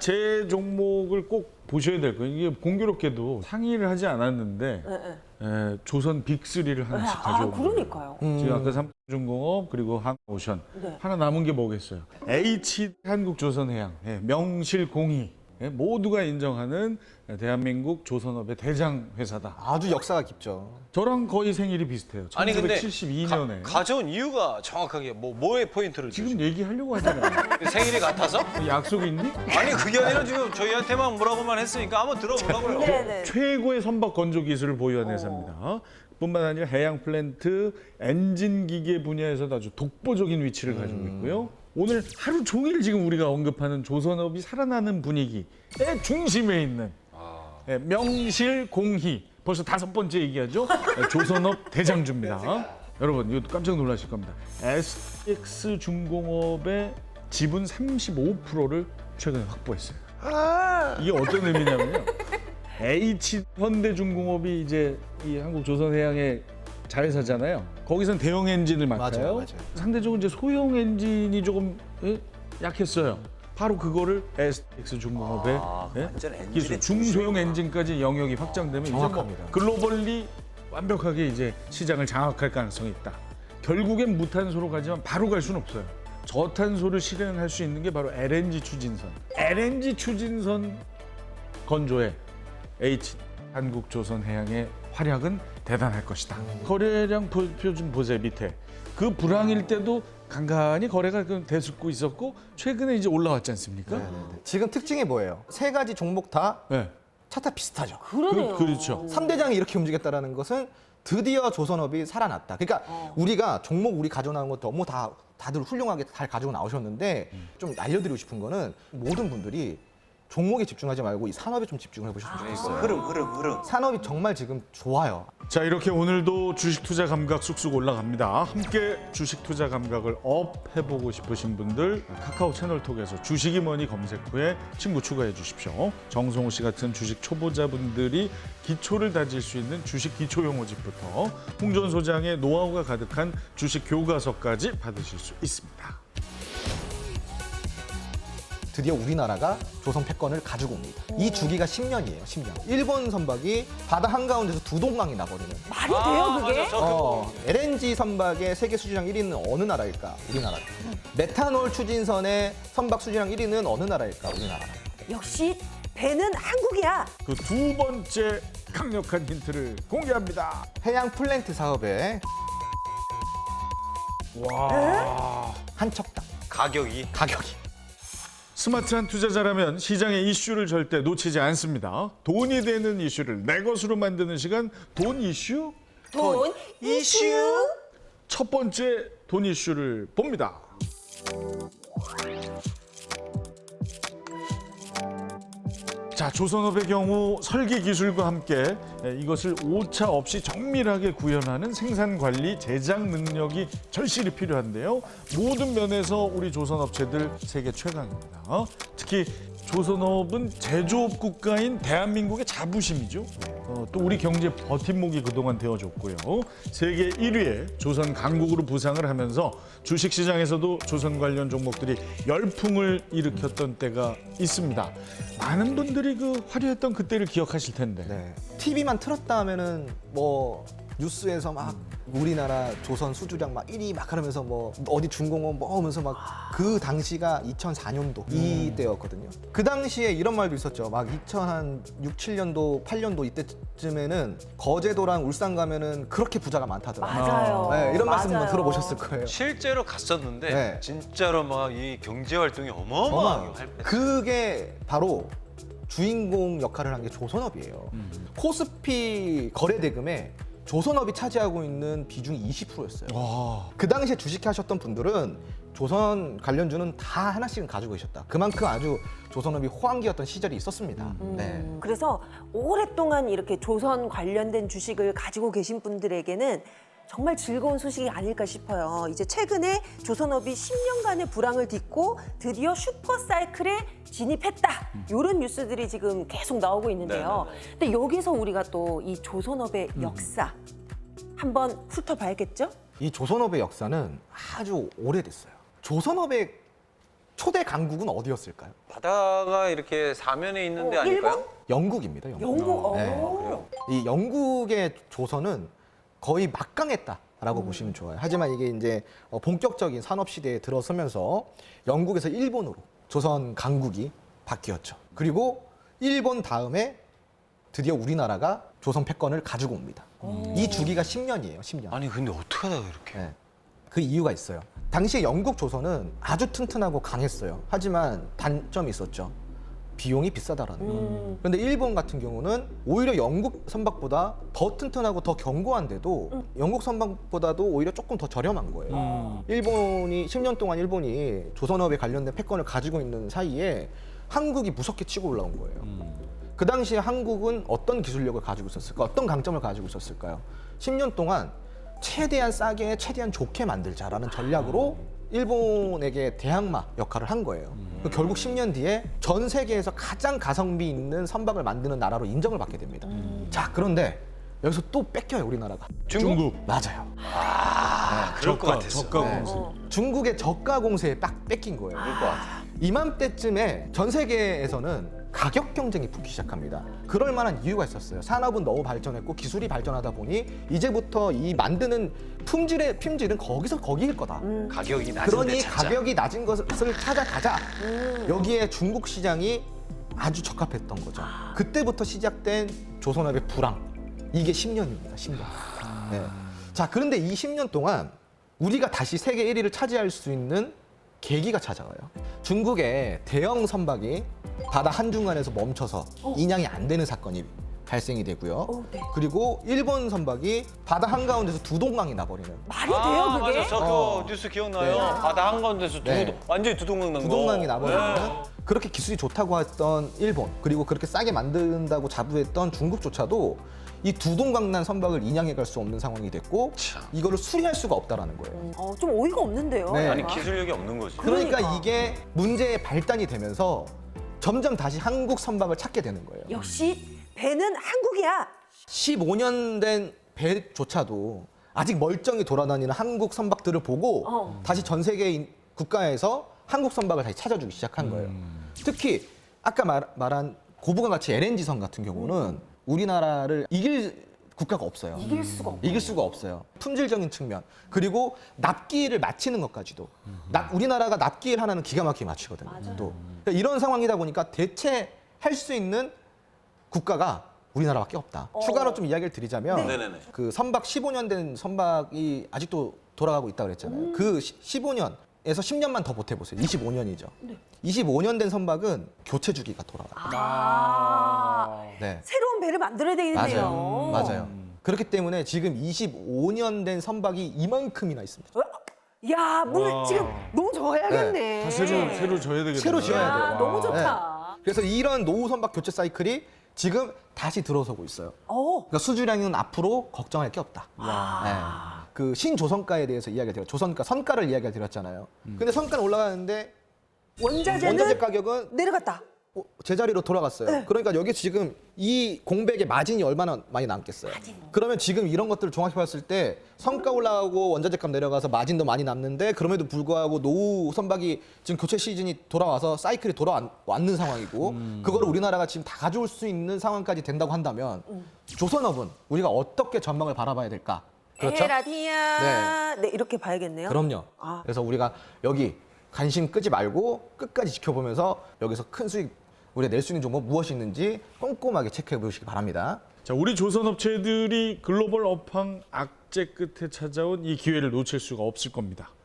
제 종목을 꼭 보셔야 될 거예요. 이게 공교롭게도 상의를 하지 않았는데 조선 빅3를 하나씩 가져옵니다. 그러니까요. 지금 아까 삼성중공업 그리고 한오션 네. 하나 남은 게 뭐겠어요? H 한국조선해양, 명실공히 모두가 인정하는 대한민국 조선업의 대장 회사다. 아주 역사가 깊죠. 저랑 거의 생일이 비슷해요. 아니 근데 1972년에. 가져온 이유가 정확하게 뭐의 포인트를 지금 얘기하려고 하잖아요. 생일이 같아서? 약속 있니? 아니 그게 아니라 지금 저희한테만 뭐라고만 했으니까 한번 들어보라고요. 네네. 최고의 선박 건조 기술을 보유한 회사입니다. 뿐만 아니라 해양 플랜트, 엔진 기계 분야에서도 아주 독보적인 위치를 가지고 있고요. 오늘 하루 종일 지금 우리가 언급하는 조선업이 살아나는 분위기의 중심에 있는 명실공히 벌써 5번째 얘기하죠. 조선업 대장주입니다. 여러분 이것도 깜짝 놀라실 겁니다. SX중공업의 지분 35%를 최근에 확보했어요. 이게 어떤 의미냐면요. H현대중공업이 이제 이 한국조선해양의 자회사잖아요. 거기선 대형 엔진을 맡아요. 맞아요. 상대적으로 이제 소형 엔진이 조금 약했어요. 바로 그거를 SX중공업의 완전 엔진의 기술, 중소형 엔진까지 영역이 확장되면 이제 정확합니다. 뭐 글로벌리 완벽하게 이제 시장을 장악할 가능성이 있다. 결국엔 무탄소로 가지만 바로 갈 수는 없어요. 저탄소를 실현할 수 있는 게 바로 LNG 추진선. LNG 추진선 건조에 H 한국조선해양의 활약은 대단할 것이다. 거래량 표 좀 보세요 밑에. 그 불황일 때도 간간히 거래가 되고 있었고 최근에 이제 올라왔지 않습니까? 지금 특징이 뭐예요? 세 가지 종목 다 네. 차트 비슷하죠. 그러네요. 그렇죠. 3대장이 이렇게 움직였다는 것은 드디어 조선업이 살아났다. 그러니까 우리가 종목 우리 가져나온 것도 너무 다들 훌륭하게 잘 가지고 나오셨는데 좀 알려드리고 싶은 거는 모든 분들이 종목에 집중하지 말고 이 산업에 좀 집중을 해보셨으면 좋겠어요. 흐름. 산업이 정말 지금 좋아요. 자 이렇게 오늘도 주식 투자 감각 쑥쑥 올라갑니다. 함께 주식 투자 감각을 업 해보고 싶으신 분들 카카오 채널톡에서 주식이 뭐니 검색 후에 친구 추가해 주십시오. 정성호 씨 같은 주식 초보자분들이 기초를 다질 수 있는 주식 기초 용어집부터 홍전 소장의 노하우가 가득한 주식 교과서까지 받으실 수 있습니다. 드디어 우리나라가 조선 패권을 가지고 옵니다. 이 주기가 10년이에요, 10년. 일본 선박이 바다 한가운데서 두 동강이 나버리는. 말이 돼요, 그게? 맞아, 저 LNG 선박의 세계 수주량 1위는 어느 나라일까? 우리나라. 메탄올 추진선의 선박 수주량 1위는 어느 나라일까? 우리나라. 역시 배는 한국이야. 그 두 번째 강력한 힌트를 공개합니다. 해양 플랜트 사업의 와. 한 척당 가격이 가격이. 스마트한 투자자라면 시장의 이슈를 절대 놓치지 않습니다. 돈이 되는 이슈를 내 것으로 만드는 시간 돈 이슈? 돈 이슈. 첫 번째 돈 이슈를 봅니다. 자, 조선업의 경우 설계 기술과 함께 이것을 오차 없이 정밀하게 구현하는 생산 관리, 제작 능력이 절실히 필요한데요. 모든 면에서 우리 조선업체들 세계 최강입니다. 특히 조선업은 제조업 국가인 대한민국의 자부심이죠. 또 우리 경제 버팀목이 그동안 되어줬고요. 세계 1위의 조선 강국으로 부상을 하면서 주식시장에서도 조선 관련 종목들이 열풍을 일으켰던 때가 있습니다. 많은 분들이 그 화려했던 그때를 기억하실 텐데. 네. TV만 틀었다 하면은 뭐 뉴스에서 막 우리나라 조선 수주량 막 1위 막 하면서 뭐 어디 중공업 뭐 하면서 막 그 당시가 2004년도 이때였거든요. 그 당시에 이런 말도 있었죠. 막 2006, 7년도, 8년도 이때쯤에는 거제도랑 울산 가면은 그렇게 부자가 많다더라고요. 맞아요. 네, 이런 말씀 맞아요. 들어보셨을 거예요. 실제로 갔었는데 네. 진짜로 막 이 경제 활동이 어마어마하게 활발. 그게 바로 주인공 역할을 한 게 조선업이에요. 코스피 거래 대금에 조선업이 차지하고 있는 비중이 20%였어요. 와. 그 당시에 주식하셨던 분들은 조선 관련주는 다 하나씩은 가지고 계셨다. 그만큼 아주 조선업이 호황기였던 시절이 있었습니다. 네. 그래서 오랫동안 이렇게 조선 관련된 주식을 가지고 계신 분들에게는 정말 즐거운 소식이 아닐까 싶어요. 이제 최근에 조선업이 10년간의 불황을 딛고 드디어 슈퍼사이클에 진입했다. 이런 뉴스들이 지금 계속 나오고 있는데요. 근데 여기서 우리가 또 이 조선업의 역사 한번 훑어봐야겠죠? 이 조선업의 역사는 아주 오래됐어요. 조선업의 초대 강국은 어디였을까요? 바다가 이렇게 사면에 있는 데 아닐까요? 일본? 영국입니다. 영국. 영국. 네. 그래요? 이 영국의 조선은 거의 막강했다라고 보시면 좋아요. 하지만 이게 이제 본격적인 산업 시대에 들어서면서 영국에서 일본으로 조선 강국이 바뀌었죠. 그리고 일본 다음에 드디어 우리나라가 조선 패권을 가지고 옵니다. 이 주기가 10년이에요. 10년. 아니 근데 어떻게 하다가 이렇게? 네. 그 이유가 있어요. 당시 영국 조선은 아주 튼튼하고 강했어요. 하지만 단점이 있었죠. 비용이 비싸다라는 거. 그런데 일본 같은 경우는 오히려 영국 선박보다 더 튼튼하고 더 견고한데도 영국 선박보다도 오히려 조금 더 저렴한 거예요. 일본이 10년 동안 일본이 조선업에 관련된 패권을 가지고 있는 사이에 한국이 무섭게 치고 올라온 거예요. 그 당시에 한국은 어떤 기술력을 가지고 있었을까? 어떤 강점을 가지고 있었을까요? 10년 동안 최대한 싸게, 최대한 좋게 만들자라는 전략으로 일본에게 대항마 역할을 한 거예요. 결국 10년 뒤에 전 세계에서 가장 가성비 있는 선박을 만드는 나라로 인정을 받게 됩니다. 자, 그런데 여기서 또 뺏겨요, 우리나라가. 중국. 맞아요. 그럴 것 같았어. 저가 네. 공세. 중국의 저가 공세에 딱 뺏긴 거예요. 그럴 것 같아. 이맘때쯤에 전 세계에서는 가격 경쟁이 붙기 시작합니다. 그럴 만한 이유가 있었어요. 산업은 너무 발전했고 기술이 발전하다 보니 이제부터 이 만드는 품질은 거기일 거다. 가격이 낮은 그러니 데 찾자. 가격이 낮은 것을 찾아가자. 여기에 중국 시장이 아주 적합했던 거죠. 그때부터 시작된 조선업의 불황. 이게 10년입니다. 10년. 네. 자, 그런데 이 10년 동안 우리가 다시 세계 1위를 차지할 수 있는 계기가 찾아와요. 중국의 대형 선박이 바다 한중간에서 멈춰서 인양이 안 되는 사건이 발생이 되고요. 네. 그리고 일본 선박이 바다 한가운데서 두동강이 나버리는 말이 돼요, 그게? 맞아. 저 그거 뉴스 기억나요. 네. 바다 한가운데서 네. 완전히 두동강 난 거. 두동강이 나버리는 네. 그렇게 기술이 좋다고 했던 일본 그리고 그렇게 싸게 만든다고 자부했던 중국조차도 이 두동강 난 선박을 인양해 갈 수 없는 상황이 됐고 참. 이거를 수리할 수가 없다라는 거예요. 좀 어이가 없는데요. 네. 아니 정말. 기술력이 없는 거지. 그러니까 그러니까. 이게 문제의 발단이 되면서 점점 다시 한국 선박을 찾게 되는 거예요. 역시 배는 한국이야. 15년 된 배조차도 아직 멀쩡히 돌아다니는 한국 선박들을 보고 다시 전 세계 국가에서 한국 선박을 다시 찾아주기 시작한 거예요. 특히 아까 말한 고부가 같이 LNG선 같은 경우는 우리나라를 이길 국가가 없어요. 이길 수가 없어. 이길 수가 없어요. 품질적인 측면 그리고 납기일을 마치는 것까지도 우리나라가 납기일 하나는 기가 막히게 마치거든요. 또 그러니까 이런 상황이다 보니까 대체할 수 있는 국가가 우리나라밖에 없다. 추가로 좀 이야기를 드리자면 네네네. 그 선박 15년 된 선박이 아직도 돌아가고 있다고 그랬잖아요. 그 15년에서 10년만 더 버텨보세요. 25년이죠. 25년 된 선박은 교체 주기가 돌아가요. 네. 새로운 배를 만들어야 되겠네요. 맞아요. 그렇기 때문에 지금 25년 된 선박이 이만큼이나 있습니다. 야, 물 와. 지금 너무 좋아야겠네. 다 새로 져야 되겠네. 새로 지어야 돼요. 아, 너무 좋다. 그래서 이런 노후 선박 교체 사이클이 지금 다시 들어서고 있어요. 그러니까 수주량은 앞으로 걱정할 게 없다. 네. 그 신조선가에 대해서 이야기를 드렸죠. 조선가, 선가를 이야기를 드렸잖아요. 근데 선가는 올라가는데 원자재는 원자재 가격은 내려갔다. 제자리로 돌아갔어요. 그러니까 여기 지금 이 공백의 마진이 얼마나 많이 남겠어요. 그러면 지금 이런 것들을 종합해 봤을 때 성가 올라가고 원자재 값 내려가서 마진도 많이 남는데 그럼에도 불구하고 노후 선박이 지금 교체 시즌이 돌아와서 사이클이 돌아왔는 상황이고 그거를 우리나라가 지금 다 가져올 수 있는 상황까지 된다고 한다면 조선업은 우리가 어떻게 전망을 바라봐야 될까? 그렇죠? 에라디야. 네, 이렇게 봐야겠네요. 그럼요. 아. 그래서 우리가 여기 관심 끄지 말고 끝까지 지켜보면서 여기서 큰 수익 우리가 낼 수 있는 종목 무엇이 있는지 꼼꼼하게 체크해 보시기 바랍니다. 자, 우리 조선업체들이 글로벌 업황 악재 끝에 찾아온 이 기회를 놓칠 수가 없을 겁니다.